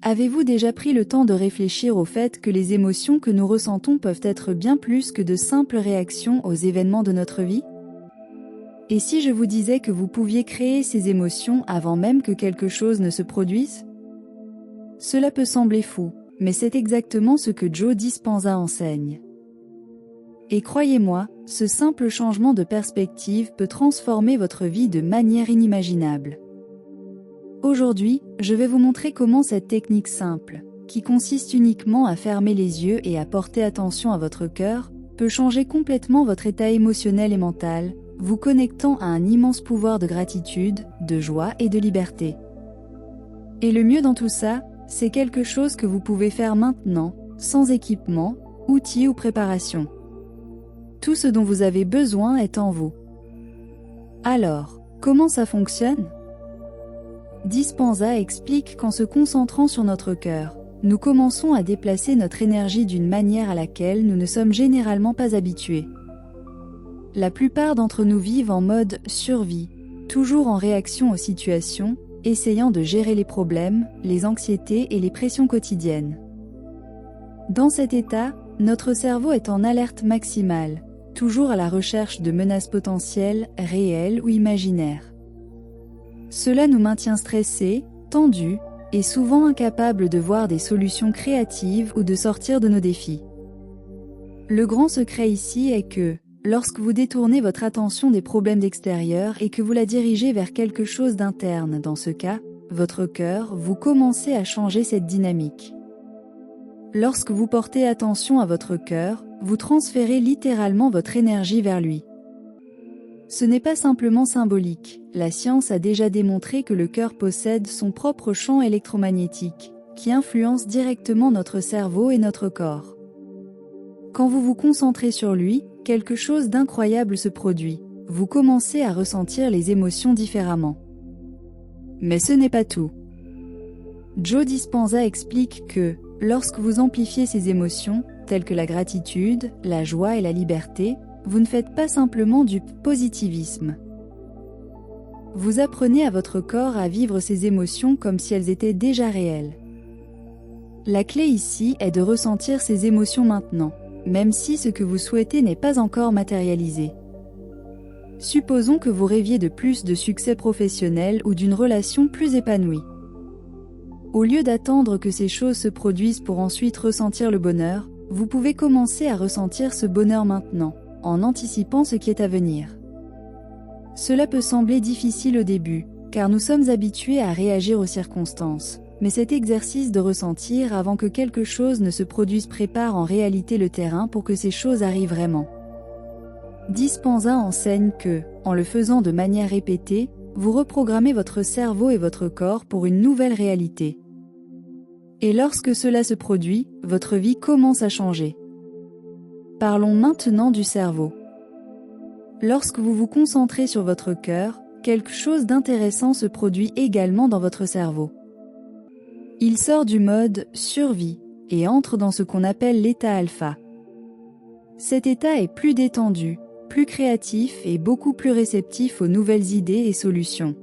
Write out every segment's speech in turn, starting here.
Avez-vous déjà pris le temps de réfléchir au fait que les émotions que nous ressentons peuvent être bien plus que de simples réactions aux événements de notre vie? Et si je vous disais que vous pouviez créer ces émotions avant même que quelque chose ne se produise? Cela peut sembler fou, mais c'est exactement ce que Joe Dispenza enseigne. Et croyez-moi, ce simple changement de perspective peut transformer votre vie de manière inimaginable. Aujourd'hui, je vais vous montrer comment cette technique simple, qui consiste uniquement à fermer les yeux et à porter attention à votre cœur, peut changer complètement votre état émotionnel et mental, vous connectant à un immense pouvoir de gratitude, de joie et de liberté. Et le mieux dans tout ça, c'est quelque chose que vous pouvez faire maintenant, sans équipement, outils ou préparation. Tout ce dont vous avez besoin est en vous. Alors, comment ça fonctionne? Dispenza explique qu'en se concentrant sur notre cœur, nous commençons à déplacer notre énergie d'une manière à laquelle nous ne sommes généralement pas habitués. La plupart d'entre nous vivent en mode survie, toujours en réaction aux situations, essayant de gérer les problèmes, les anxiétés et les pressions quotidiennes. Dans cet état, notre cerveau est en alerte maximale, toujours à la recherche de menaces potentielles, réelles ou imaginaires. Cela nous maintient stressés, tendus, et souvent incapables de voir des solutions créatives ou de sortir de nos défis. Le grand secret ici est que, lorsque vous détournez votre attention des problèmes d'extérieur et que vous la dirigez vers quelque chose d'interne, dans ce cas, votre cœur, vous commencez à changer cette dynamique. Lorsque vous portez attention à votre cœur, vous transférez littéralement votre énergie vers lui. Ce n'est pas simplement symbolique, la science a déjà démontré que le cœur possède son propre champ électromagnétique, qui influence directement notre cerveau et notre corps. Quand vous vous concentrez sur lui, quelque chose d'incroyable se produit, vous commencez à ressentir les émotions différemment. Mais ce n'est pas tout. Joe Dispenza explique que, lorsque vous amplifiez ces émotions, telles que la gratitude, la joie et la liberté, vous ne faites pas simplement du positivisme. Vous apprenez à votre corps à vivre ces émotions comme si elles étaient déjà réelles. La clé ici est de ressentir ces émotions maintenant, même si ce que vous souhaitez n'est pas encore matérialisé. Supposons que vous rêviez de plus de succès professionnel ou d'une relation plus épanouie. Au lieu d'attendre que ces choses se produisent pour ensuite ressentir le bonheur, vous pouvez commencer à ressentir ce bonheur maintenant, en anticipant ce qui est à venir. Cela peut sembler difficile au début, car nous sommes habitués à réagir aux circonstances, mais cet exercice de ressentir avant que quelque chose ne se produise prépare en réalité le terrain pour que ces choses arrivent vraiment. Dispenza enseigne que, en le faisant de manière répétée, vous reprogrammez votre cerveau et votre corps pour une nouvelle réalité. Et lorsque cela se produit, votre vie commence à changer. Parlons maintenant du cerveau. Lorsque vous vous concentrez sur votre cœur, quelque chose d'intéressant se produit également dans votre cerveau. Il sort du mode survie et entre dans ce qu'on appelle l'état alpha. Cet état est plus détendu, plus créatif et beaucoup plus réceptif aux nouvelles idées et solutions.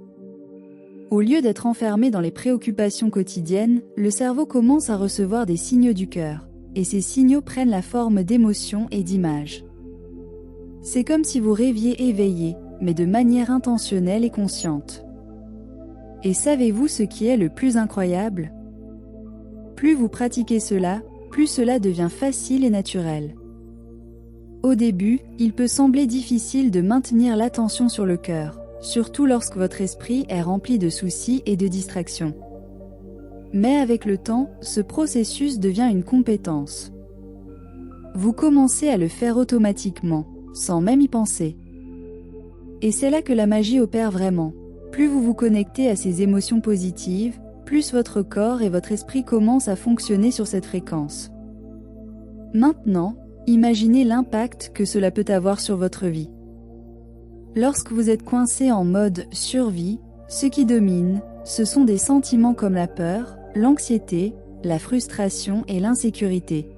Au lieu d'être enfermé dans les préoccupations quotidiennes, le cerveau commence à recevoir des signaux du cœur, et ces signaux prennent la forme d'émotions et d'images. C'est comme si vous rêviez éveillé, mais de manière intentionnelle et consciente. Et savez-vous ce qui est le plus incroyable? Plus vous pratiquez cela, plus cela devient facile et naturel. Au début, il peut sembler difficile de maintenir l'attention sur le cœur, surtout lorsque votre esprit est rempli de soucis et de distractions. Mais avec le temps, ce processus devient une compétence. Vous commencez à le faire automatiquement, sans même y penser. Et c'est là que la magie opère vraiment. Plus vous vous connectez à ces émotions positives, plus votre corps et votre esprit commencent à fonctionner sur cette fréquence. Maintenant, imaginez l'impact que cela peut avoir sur votre vie. Lorsque vous êtes coincé en mode survie, ce qui domine, ce sont des sentiments comme la peur, l'anxiété, la frustration et l'insécurité.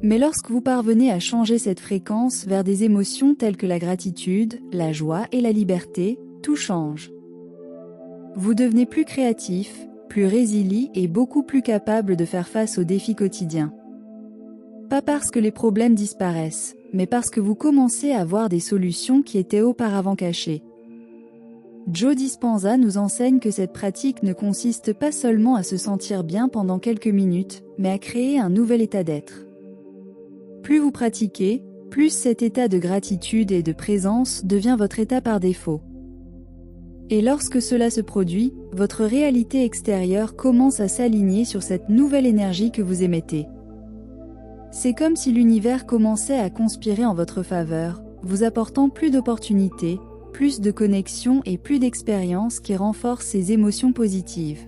Mais lorsque vous parvenez à changer cette fréquence vers des émotions telles que la gratitude, la joie et la liberté, tout change. Vous devenez plus créatif, plus résilient et beaucoup plus capables de faire face aux défis quotidiens. Pas parce que les problèmes disparaissent, mais parce que vous commencez à voir des solutions qui étaient auparavant cachées. Joe Dispenza nous enseigne que cette pratique ne consiste pas seulement à se sentir bien pendant quelques minutes, mais à créer un nouvel état d'être. Plus vous pratiquez, plus cet état de gratitude et de présence devient votre état par défaut. Et lorsque cela se produit, votre réalité extérieure commence à s'aligner sur cette nouvelle énergie que vous émettez. C'est comme si l'univers commençait à conspirer en votre faveur, vous apportant plus d'opportunités, plus de connexions et plus d'expériences qui renforcent ces émotions positives.